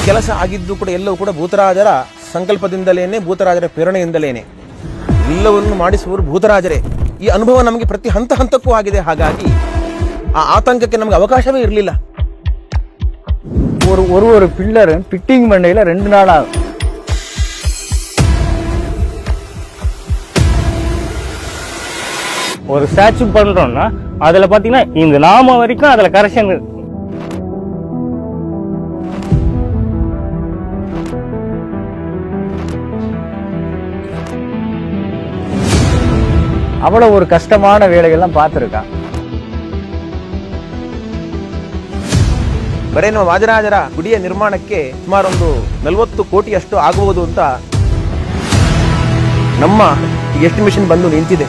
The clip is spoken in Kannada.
ಕೆಲಸ ಆಗಿದ್ದು ಕೂಡ ಎಲ್ಲವೂ ಕೂಡ ಭೂತರಾಜರ ಸಂಕಲ್ಪದಿಂದಲೇನೆ, ಭೂತರಾಜರ ಪ್ರೇರಣೆಯಿಂದಲೇನೆ. ಎಲ್ಲವನ್ನು ಮಾಡಿಸುವರು ಭೂತರಾಜರೇ. ಈ ಅನುಭವ ನಮಗೆ ಪ್ರತಿ ಹಂತ ಹಂತಕ್ಕೂ ಆಗಿದೆ. ಹಾಗಾಗಿ ಆ ಆತಂಕಕ್ಕೆ ನಮಗೆ ಅವಕಾಶವೇ ಇರಲಿಲ್ಲ. ஒரு பில்லர் ஃபிட்டிங் பண்ணையில 2 நாள் ஆகும். ஒரு ஸ்டாச்சு பண்றோம்னா அதுல பாத்தீங்கன்னா இந்த நாம வரைக்கும் அதுல கரெக்ஷன். அவ்வளவு ஒரு கஷ்டமான வேலைகள்லாம் பார்த்துருக்கான். ಬರೇ ನಮ್ಮ ವಾಜರಾಜರ ಗುಡಿಯ ನಿರ್ಮಾಣಕ್ಕೆ ಸುಮಾರು 40 ಕೋಟಿಯಷ್ಟು ಆಗಬಹುದು ಅಂತ ನಮ್ಮ ಎಸ್ಟಿಮೇಷನ್ ಬಂದು ನಿಂತಿದೆ.